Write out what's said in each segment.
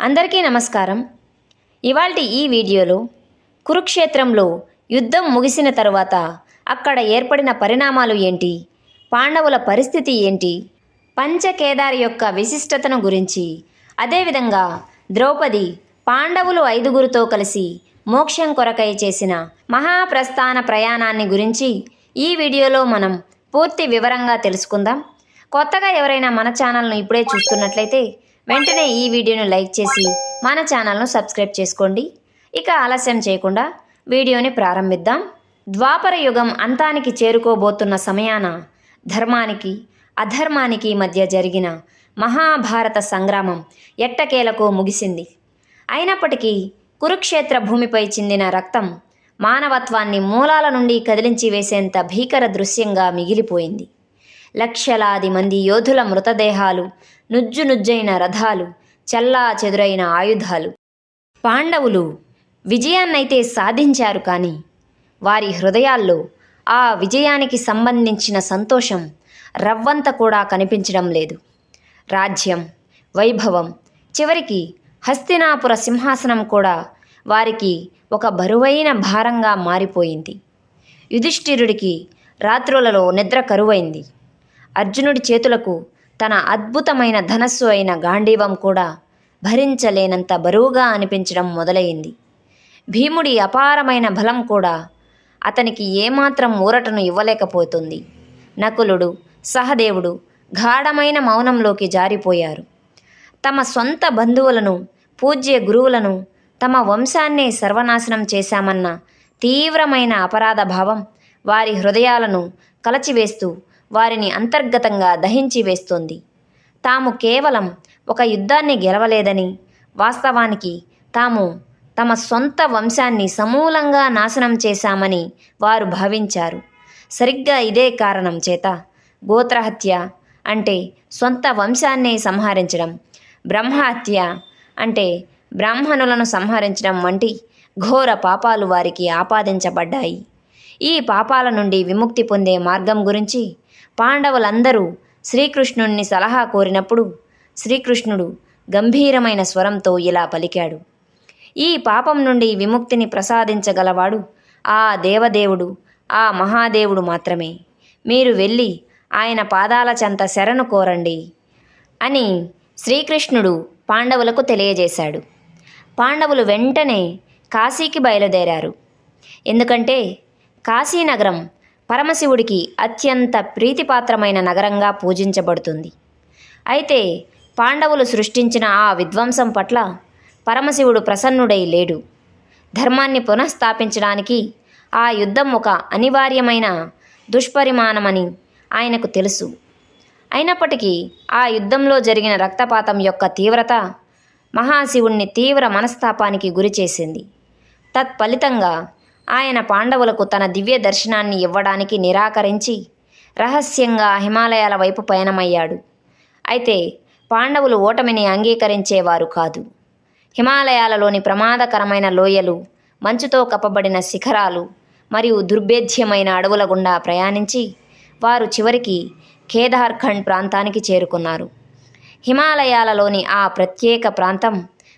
అందరికీ నమస్కారం. ఇవాల్టి ఈ వీడియోలో కురుక్షేత్రంలో యుద్ధం ముగిసిన తరువాత అక్కడ ఏర్పడిన పరిణామాలు ఏంటి, పాండవుల పరిస్థితి ఏంటి, పంచకేదారి యొక్క విశిష్టతను గురించి, అదేవిధంగా ద్రౌపది పాండవులు 5గురితో కలిసి మోక్షం కొరకై చేసిన మహాప్రస్థాన ప్రయాణాన్ని గురించి ఈ వీడియోలో మనం పూర్తి వివరంగా తెలుసుకుందాం. కొత్తగా ఎవరైనా మన ఛానల్ను ఇప్పుడే చూస్తున్నట్లయితే వెంటనే ఈ వీడియోను లైక్ చేసి మన ఛానల్ను సబ్స్క్రైబ్ చేసుకోండి. ఇక ఆలస్యం చేయకుండా వీడియోని ప్రారంభిద్దాం. ద్వాపర యుగం అంతానికి చేరుకోబోతున్న సమయాన ధర్మానికి అధర్మానికి మధ్య జరిగిన మహాభారత సంగ్రామం ఎట్టకేలకు ముగిసింది. అయినప్పటికీ కురుక్షేత్ర భూమిపై చిందిన రక్తం మానవత్వాన్ని మూలాల నుండి కదిలించి వేసేంత భీకర దృశ్యంగా మిగిలిపోయింది. లక్షలాది మంది యోధుల మృతదేహాలు, నుజ్జునుజ్జైన రథాలు, చల్లా చెదురైన ఆయుధాలు. పాండవులు విజయాన్నైతే సాధించారు, కానీ వారి హృదయాల్లో ఆ విజయానికి సంబంధించిన సంతోషం రవ్వంత కూడా కనిపించడం లేదు. రాజ్యం, వైభవం, చివరికి హస్తినాపుర సింహాసనం కూడా వారికి ఒక బరువైన భారంగా మారిపోయింది. యుధిష్ఠిరుడికి రాత్రులలో నిద్ర కరువైంది. అర్జునుడి చేతులకు తన అద్భుతమైన ధనస్సు అయిన గాంధీవం కూడా భరించలేనంత బరువుగా అనిపించడం మొదలైంది. భీముడి అపారమైన బలం కూడా అతనికి ఏమాత్రం ఊరటను ఇవ్వలేకపోతుంది. నకులుడు, సహదేవుడు గాఢమైన మౌనంలోకి జారిపోయారు. తమ సొంత బంధువులను, పూజ్య గురువులను, తమ వంశాన్నే సర్వనాశనం చేశామన్న తీవ్రమైన అపరాధ భావం వారి హృదయాలను కలచివేస్తూ వారిని అంతర్గతంగా దహించి వేస్తోంది. తాము కేవలం ఒక యుద్ధాన్ని గెలవలేదని, వాస్తవానికి తాము తమ సొంత వంశాన్ని సమూలంగా నాశనం చేశామని వారు భావించారు. సరిగ్గా ఇదే కారణం చేత గోత్రహత్య అంటే సొంత వంశాన్నే సంహరించడం, బ్రహ్మహత్య అంటే బ్రాహ్మణులను సంహరించడం వంటి ఘోర పాపాలు వారికి ఆపాదించబడ్డాయి. ఈ పాపాల నుండి విముక్తి పొందే మార్గం గురించి పాండవులందరూ శ్రీకృష్ణుణ్ణి సలహా కోరినప్పుడు శ్రీకృష్ణుడు గంభీరమైన స్వరంతో ఇలా పలికాడు: ఈ పాపం నుండి విముక్తిని ప్రసాదించగలవాడు ఆ దేవదేవుడు, ఆ మహాదేవుడు మాత్రమే. మీరు వెళ్ళి ఆయన పాదాల చెంత శరణు కోరండి అని శ్రీకృష్ణుడు పాండవులకు తెలియజేశాడు. పాండవులు వెంటనే కాశీకి బయలుదేరారు. ఎందుకంటే కాశీనగరం పరమశివుడికి అత్యంత ప్రీతిపాత్రమైన నగరంగా పూజించబడుతుంది. అయితే పాండవులు సృష్టించిన ఆ విధ్వంసం పట్ల పరమశివుడు ప్రసన్నుడై లేడు. ధర్మాన్ని పునఃస్థాపించడానికి ఆ యుద్ధం ఒక అనివార్యమైన దుష్పరిమాణమని ఆయనకు తెలుసు. అయినప్పటికీ ఆ యుద్ధంలో జరిగిన రక్తపాతం యొక్క తీవ్రత మహాశివుణ్ణి తీవ్ర మనస్తాపానికి గురిచేసింది. తత్ఫలితంగా ఆయన పాండవులకు తన దివ్య దర్శనాన్ని ఇవ్వడానికి నిరాకరించి రహస్యంగా హిమాలయాల వైపు పయనమయ్యాడు. అయితే పాండవులు ఓటమిని అంగీకరించేవారు కాదు. హిమాలయాలలోని ప్రమాదకరమైన లోయలు, మంచుతో కప్పబడిన శిఖరాలు మరియు దుర్భేద్యమైన అడవుల గుండా ప్రయాణించి వారు చివరికి కేదార్ఖండ్ ప్రాంతానికి చేరుకున్నారు. హిమాలయాలలోని ఆ ప్రత్యేక ప్రాంతం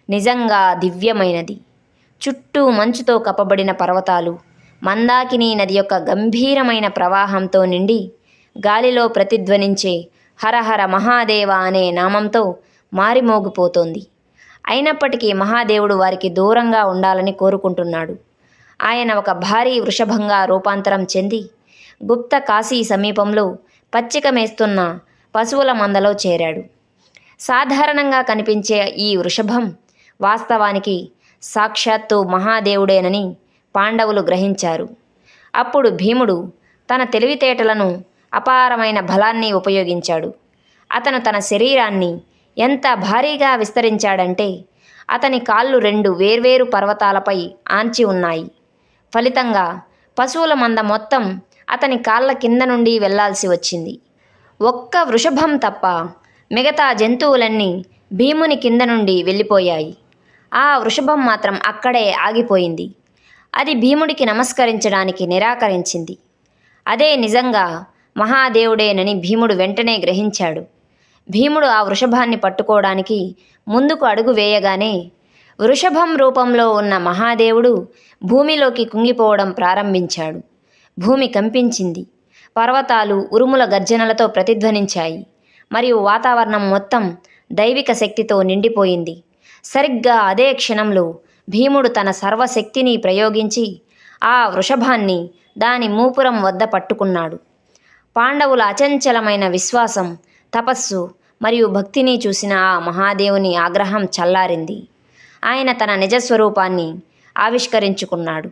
నిజంగా దివ్యమైనది. చుట్టూ మంచుతో కప్పబడిన పర్వతాలు, మందాకిని నది యొక్క గంభీరమైన ప్రవాహంతో నిండి గాలిలో ప్రతిధ్వనించే హరహర మహాదేవ అనే నామంతో మారిమోగిపోతోంది. అయినప్పటికీ మహాదేవుడు వారికి దూరంగా ఉండాలని కోరుకుంటున్నాడు. ఆయన ఒక భారీ వృషభంగా రూపాంతరం చెంది గుప్త కాశీ సమీపంలో పచ్చిక మేస్తున్న పశువుల మందలో చేరాడు. సాధారణంగా కనిపించే ఈ వృషభం వాస్తవానికి సాక్షాత్తు మహాదేవుడేనని పాండవులు గ్రహించారు. అప్పుడు భీముడు తన తెలివితేటలను, అపారమైన బలాన్ని ఉపయోగించాడు. అతను తన శరీరాన్ని ఎంత భారీగా విస్తరించాడంటే అతని కాళ్ళు 2 వేర్వేరు పర్వతాలపై ఆంచి ఉన్నాయి. ఫలితంగా పశువుల మంద మొత్తం అతని కాళ్ళ కింద నుండి వెళ్లాల్సి వచ్చింది. ఒక్క వృషభం తప్ప మిగతా జంతువులన్నీ భీముని కింద నుండి వెళ్ళిపోయాయి. ఆ వృషభం మాత్రం అక్కడే ఆగిపోయింది. అది భీముడికి నమస్కరించడానికి నిరాకరించింది. అదే నిజంగా మహాదేవుడేనని భీముడు వెంటనే గ్రహించాడు. భీముడు ఆ వృషభాన్ని పట్టుకోవడానికి ముందుకు అడుగు వేయగానే వృషభం రూపంలో ఉన్న మహాదేవుడు భూమిలోకి కుంగిపోవడం ప్రారంభించాడు. భూమి కంపించింది. పర్వతాలు ఉరుముల గర్జనలతో ప్రతిధ్వనించాయి. మరియు వాతావరణం మొత్తం దైవిక శక్తితో నిండిపోయింది. సరిగ్గా అదే క్షణంలో భీముడు తన సర్వశక్తిని ప్రయోగించి ఆ వృషభాన్ని దాని మూపురం వద్ద పట్టుకున్నాడు. పాండవుల అచంచలమైన విశ్వాసం, తపస్సు మరియు భక్తిని చూసిన ఆ మహాదేవుని ఆగ్రహం చల్లారింది. ఆయన తన నిజస్వరూపాన్ని ఆవిష్కరించుకున్నాడు.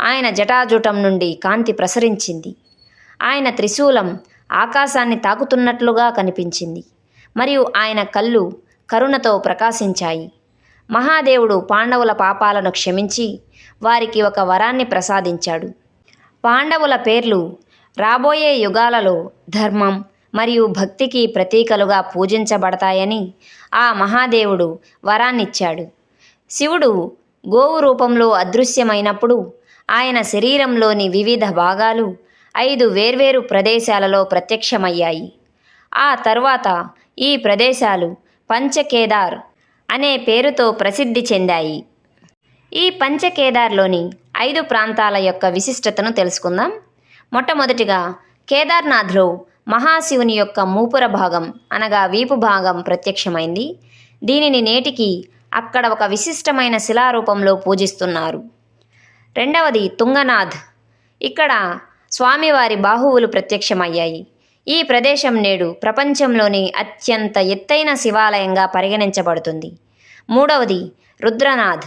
ఆయన జటాజూటం నుండి కాంతి ప్రసరించింది. ఆయన త్రిశూలం ఆకాశాన్ని తాకుతున్నట్లుగా కనిపించింది మరియు ఆయన కళ్ళు కరుణతో ప్రకాశించాయి. మహాదేవుడు పాండవుల పాపాలను క్షమించి వారికి ఒక వరాన్ని ప్రసాదించాడు. పాండవుల పేర్లు రాబోయే యుగాలలో ధర్మం మరియు భక్తికి ప్రతీకలుగా పూజించబడతాయని ఆ మహాదేవుడు వరాన్నిచ్చాడు. శివుడు గోవు రూపంలో అదృశ్యమైనప్పుడు ఆయన శరీరంలోని వివిధ భాగాలు 5 వేర్వేరు ప్రదేశాలలో ప్రత్యక్షమయ్యాయి. ఆ తర్వాత ఈ ప్రదేశాలు పంచకేదార్ అనే పేరుతో ప్రసిద్ధి చెందాయి. ఈ పంచకేదార్లోని 5 ప్రాంతాల యొక్క విశిష్టతను తెలుసుకుందాం. మొట్టమొదటిగా కేదార్నాథ్లో మహాశివుని యొక్క మూపుర భాగం అనగా వీపు భాగం ప్రత్యక్షమైంది. దీనిని నేటికి అక్కడ ఒక విశిష్టమైన శిలారూపంలో పూజిస్తున్నారు. రెండవది తుంగనాథ్. ఇక్కడ స్వామివారి బాహువులు ప్రత్యక్షమయ్యాయి. ఈ ప్రదేశం నేడు ప్రపంచంలోని అత్యంత ఎత్తైన శివాలయంగా పరిగణించబడుతుంది. మూడవది రుద్రనాథ్.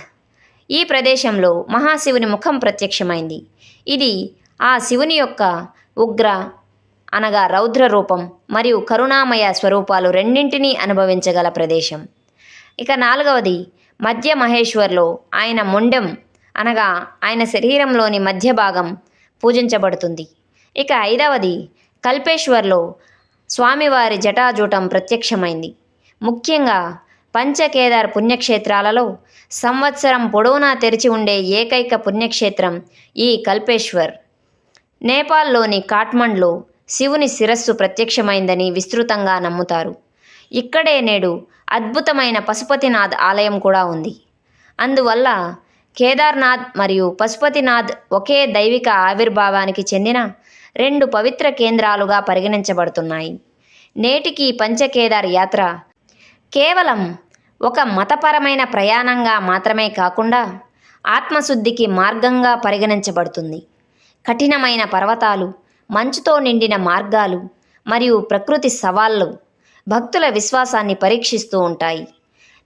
ఈ ప్రదేశంలో మహాశివుని ముఖం ప్రత్యక్షమైంది. ఇది ఆ శివుని యొక్క ఉగ్ర అనగా రౌద్ర రూపం మరియు కరుణామయ స్వరూపాలు రెండింటినీ అనుభవించగల ప్రదేశం. ఇక నాలుగవది మధ్య మహేశ్వర్లో ఆయన మొండెం అనగా ఆయన శరీరంలోని మధ్య భాగం పూజించబడుతుంది. ఇక ఐదవది కల్పేశ్వర్లో స్వామివారి జటాజూటం ప్రత్యక్షమైంది. ముఖ్యంగా పంచకేదార్ పుణ్యక్షేత్రాలలో సంవత్సరం పొడవునా తెరిచి ఉండే ఏకైక పుణ్యక్షేత్రం ఈ కల్పేశ్వర్. నేపాల్లోని కాఠ్మండ్లో శివుని శిరస్సు ప్రత్యక్షమైందని విస్తృతంగా నమ్ముతారు. ఇక్కడే నేడు అద్భుతమైన పశుపతినాథ్ ఆలయం కూడా ఉంది. అందువల్ల కేదార్నాథ్ మరియు పశుపతినాథ్ ఒకే దైవిక ఆవిర్భావానికి చెందిన 2 పవిత్ర కేంద్రాలుగా పరిగణించబడుతున్నాయి. నేటికి పంచకేదార్ యాత్ర కేవలం ఒక మతపరమైన ప్రయాణంగా మాత్రమే కాకుండా ఆత్మశుద్ధికి మార్గంగా పరిగణించబడుతుంది. కఠినమైన పర్వతాలు, మంచుతో నిండిన మార్గాలు మరియు ప్రకృతి సవాళ్లు భక్తుల విశ్వాసాన్ని పరీక్షిస్తూ ఉంటాయి.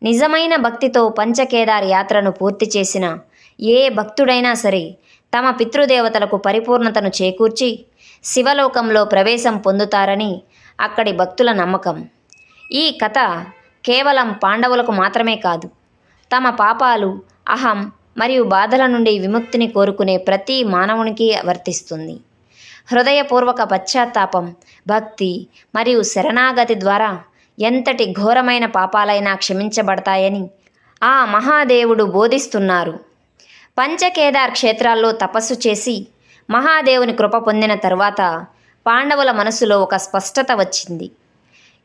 నిజమైన భక్తితో పంచకేదార్ యాత్రను పూర్తి చేసిన ఏ భక్తుడైనా సరే తమ పితృదేవతలకు పరిపూర్ణతను చేకూర్చి శివలోకంలో ప్రవేశం పొందుతారని అక్కడి భక్తుల నమ్మకం. ఈ కథ కేవలం పాండవులకు మాత్రమే కాదు, తమ పాపాలు, అహం మరియు బాధల నుండి విముక్తిని కోరుకునే ప్రతి మానవునికి వర్తిస్తుంది. హృదయపూర్వక పశ్చాత్తాపం, భక్తి మరియు శరణాగతి ద్వారా ఎంతటి ఘోరమైన పాపాలైనా క్షమించబడతాయని ఆ మహాదేవుడు బోధిస్తున్నారు. పంచకేదార్ క్షేత్రాల్లో తపస్సు చేసి మహాదేవుని కృప పొందిన తరువాత పాండవుల మనసులో ఒక స్పష్టత వచ్చింది.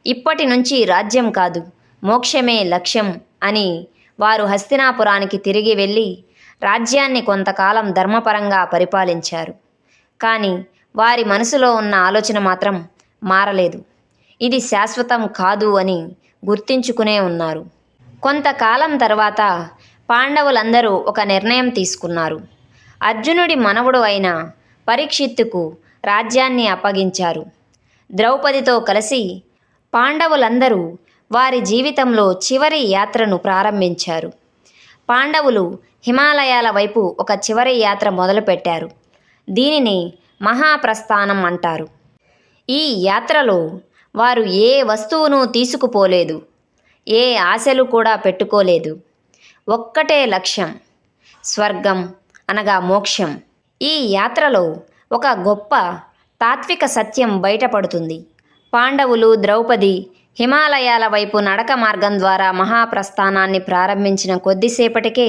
ఇప్పటి నుంచి రాజ్యం కాదు, మోక్షమే లక్ష్యం అని వారు హస్తినాపురానికి తిరిగి వెళ్ళి రాజ్యాన్ని కొంతకాలం ధర్మపరంగా పరిపాలించారు. కానీ వారి మనసులో ఉన్న ఆలోచన మాత్రం మారలేదు. ఇది శాశ్వతం కాదు అని గుర్తించుకునే ఉన్నారు. కొంతకాలం తర్వాత పాండవులందరూ ఒక నిర్ణయం తీసుకున్నారు. అర్జునుడి మనవడు అయిన పరీక్షిత్తుకు రాజ్యాన్ని అప్పగించారు. ద్రౌపదితో కలిసి పాండవులందరూ వారి జీవితంలో చివరి యాత్రను ప్రారంభించారు. పాండవులు హిమాలయాల వైపు ఒక చివరి యాత్ర మొదలుపెట్టారు. దీనిని మహాప్రస్థానం అంటారు. ఈ యాత్రలో వారు ఏ వస్తువును తీసుకుపోలేదు, ఏ ఆశలు కూడా పెట్టుకోలేదు. ఒక్కటే లక్ష్యం, స్వర్గం అనగా మోక్షం. ఈ యాత్రలో ఒక గొప్ప తాత్విక సత్యం బయటపడుతుంది. పాండవులు, ద్రౌపది హిమాలయాల వైపు నడక మార్గం ద్వారా మహాప్రస్థానాన్ని ప్రారంభించిన కొద్దిసేపటికే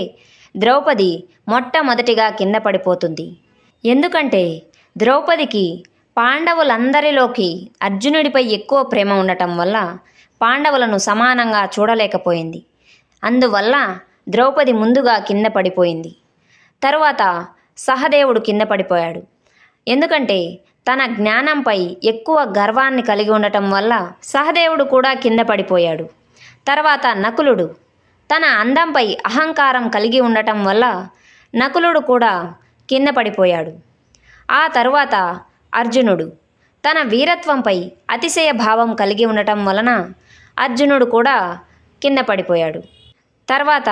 ద్రౌపది మొట్టమొదటిగా కింద పడిపోతుంది. ఎందుకంటే ద్రౌపదికి పాండవులందరిలోకి అర్జునుడిపై ఎక్కువ ప్రేమ ఉండటం వల్ల పాండవులను సమానంగా చూడలేకపోయింది. అందువల్ల ద్రౌపది ముందుగా కింద పడిపోయింది. తరువాత సహదేవుడు కింద పడిపోయాడు. ఎందుకంటే తన జ్ఞానంపై ఎక్కువ గర్వాన్ని కలిగి ఉండటం వల్ల సహదేవుడు కూడా కింద పడిపోయాడు. తర్వాత నకులుడు తన అందంపై అహంకారం కలిగి ఉండటం వల్ల నకులుడు కూడా కింద పడిపోయాడు. ఆ తరువాత అర్జునుడు తన వీరత్వంపై అతిశయ భావం కలిగి ఉండటం వలన అర్జునుడు కూడా కింద పడిపోయాడు. తర్వాత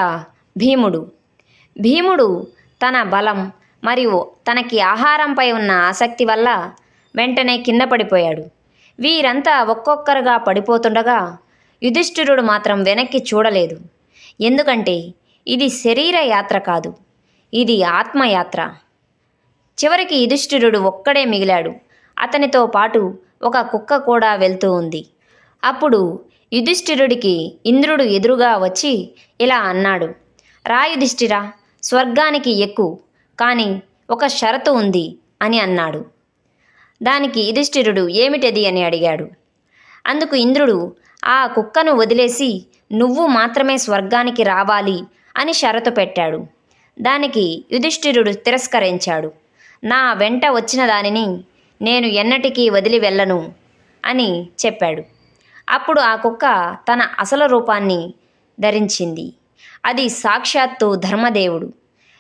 భీముడు తన బలం మరియు తనకి ఆహారంపై ఉన్న ఆసక్తి వల్ల వెంటనే కింద పడిపోయాడు. వీరంతా ఒక్కొక్కరుగా పడిపోతుండగా యుధిష్ఠిరుడు మాత్రం వెనక్కి చూడలేదు. ఎందుకంటే ఇది శరీర యాత్ర కాదు, ఇది ఆత్మయాత్ర. చివరికి యుధిష్ఠిరుడు ఒక్కడే మిగిలాడు. అతనితో పాటు ఒక కుక్క కూడా వెళ్తూ ఉంది. అప్పుడు యుధిష్ఠిరుడికి ఇంద్రుడు ఎదురుగా వచ్చి ఇలా అన్నాడు, రా యుధిష్ఠిరా, స్వర్గానికి ఎక్కు, కానీ ఒక షరతు ఉంది అని అన్నాడు. దానికి యుధిష్ఠిరుడు ఏమిటది అని అడిగాడు. అందుకు ఇంద్రుడు ఆ కుక్కను వదిలేసి నువ్వు మాత్రమే స్వర్గానికి రావాలి అని షరతు పెట్టాడు. దానికి యుధిష్ఠిరుడు తిరస్కరించాడు. నా వెంట వచ్చిన దానిని నేను ఎన్నటికీ వదిలి వెళ్ళను అని చెప్పాడు. అప్పుడు ఆ కుక్క తన అసలు రూపాన్ని ధరించింది. అది సాక్షాత్తు ధర్మదేవుడు.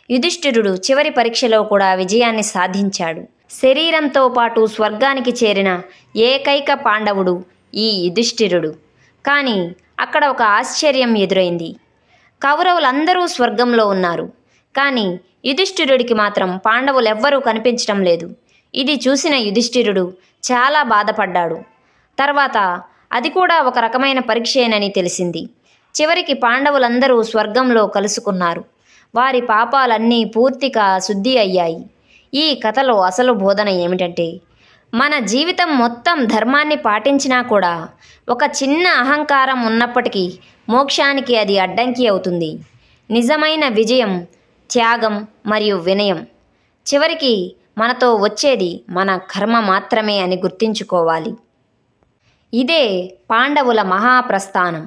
యుధిష్ఠిరుడు చివరి పరీక్షలో కూడా విజయాన్ని సాధించాడు. శరీరంతో పాటు స్వర్గానికి చేరిన ఏకైక పాండవుడు ఈ యుధిష్ఠిరుడు. కానీ అక్కడ ఒక ఆశ్చర్యం ఎదురైంది. కౌరవులందరూ స్వర్గంలో ఉన్నారు, కానీ యుధిష్ఠిరుడికి మాత్రం పాండవులెవ్వరూ కనిపించటం లేదు. ఇది చూసిన యుధిష్ఠిరుడు చాలా బాధపడ్డాడు. తర్వాత అది కూడా ఒక రకమైన పరీక్షేనని తెలిసింది. చివరికి పాండవులందరూ స్వర్గంలో కలుసుకున్నారు. వారి పాపాలన్నీ పూర్తిగా శుద్ధి అయ్యాయి. ఈ కథలో అసలు బోధన ఏమిటంటే, మన జీవితం మొత్తం ధర్మాన్ని పాటించినా కూడా ఒక చిన్న అహంకారం ఉన్నప్పటికీ మోక్షానికి అది అడ్డంకి అవుతుంది. నిజమైన విజయం త్యాగం మరియు వినయం. చివరికి మనతో వచ్చేది మన కర్మ మాత్రమే అని గుర్తుంచుకోవాలి. ఇదే పాండవుల మహాప్రస్థానం.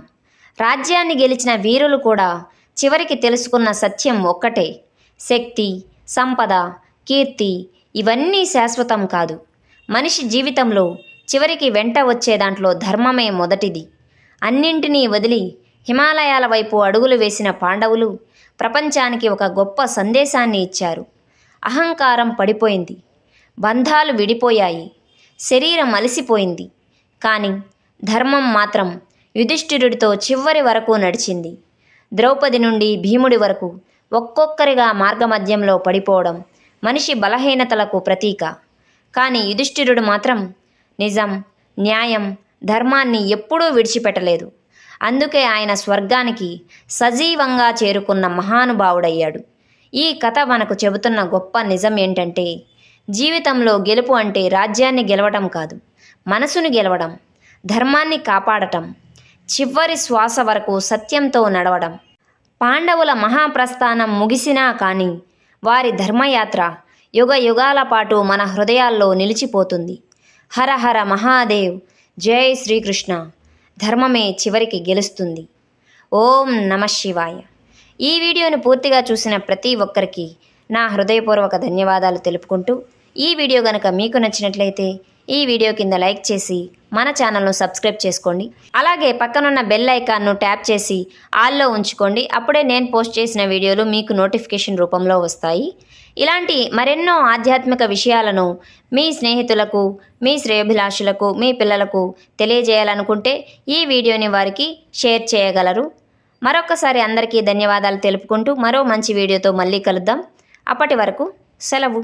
రాజ్యాన్ని గెలిచిన వీరులు కూడా చివరికి తెలుసుకున్న సత్యం ఒక్కటే, శక్తి, సంపద, కీర్తి ఇవన్నీ శాశ్వతం కాదు. మనిషి జీవితంలో చివరికి వెంట వచ్చే దాంట్లో ధర్మమే మొదటిది. అన్నింటినీ వదిలి హిమాలయాల వైపు అడుగులు వేసిన పాండవులు ప్రపంచానికి ఒక గొప్ప సందేశాన్ని ఇచ్చారు. అహంకారం పడిపోయింది, బంధాలు విడిపోయాయి, శరీరం అలసిపోయింది, కానీ ధర్మం మాత్రం యుధిష్ఠిరుడితో చివరి వరకు నడిచింది. ద్రౌపది నుండి భీముడి వరకు ఒక్కొక్కరిగా మార్గమధ్యంలో పడిపోవడం మనిషి బలహీనతలకు ప్రతీక. కానీ యుధిష్ఠిరుడు మాత్రం నిజం, న్యాయం, ధర్మాన్ని ఎప్పుడూ విడిచిపెట్టలేదు. అందుకే ఆయన స్వర్గానికి సజీవంగా చేరుకున్న మహానుభావుడయ్యాడు. ఈ కథ మనకు చెబుతున్న గొప్ప నిజం ఏంటంటే, జీవితంలో గెలుపు అంటే రాజ్యాన్ని గెలవడం కాదు, మనసును గెలవడం, ధర్మాన్ని కాపాడటం, చివరి శ్వాస వరకు సత్యంతో నడవడం. పాండవుల మహాప్రస్థానం ముగిసినా కానీ వారి ధర్మయాత్ర యుగ యుగాల పాటు మన హృదయాల్లో నిలిచిపోతుంది. హర హర మహాదేవ్, జై శ్రీకృష్ణ. ధర్మమే చివరికి గెలుస్తుంది. ఓం నమః శివాయ. ఈ వీడియోను పూర్తిగా చూసిన ప్రతి ఒక్కరికి నా హృదయపూర్వక ధన్యవాదాలు తెలుపుకుంటూ, ఈ వీడియో కనుక మీకు నచ్చినట్లయితే ఈ వీడియో కింద లైక్ చేసి మన ఛానల్ను సబ్స్క్రైబ్ చేసుకోండి. అలాగే పక్కనున్న బెల్ ఐకాన్ను ట్యాప్ చేసి ఆల్లో ఉంచుకోండి. అప్పుడే నేను పోస్ట్ చేసిన వీడియోలు మీకు నోటిఫికేషన్ రూపంలో వస్తాయి. ఇలాంటి మరెన్నో ఆధ్యాత్మిక విషయాలను మీ స్నేహితులకు, మీ శ్రేయోభిలాషులకు, మీ పిల్లలకు తెలియజేయాలనుకుంటే ఈ వీడియోని వారికి షేర్ చేయగలరు. మరొకసారి అందరికీ ధన్యవాదాలు తెలుపుకుంటూ మరో మంచి వీడియోతో మళ్ళీ కలుద్దాం. అప్పటి వరకు సెలవు.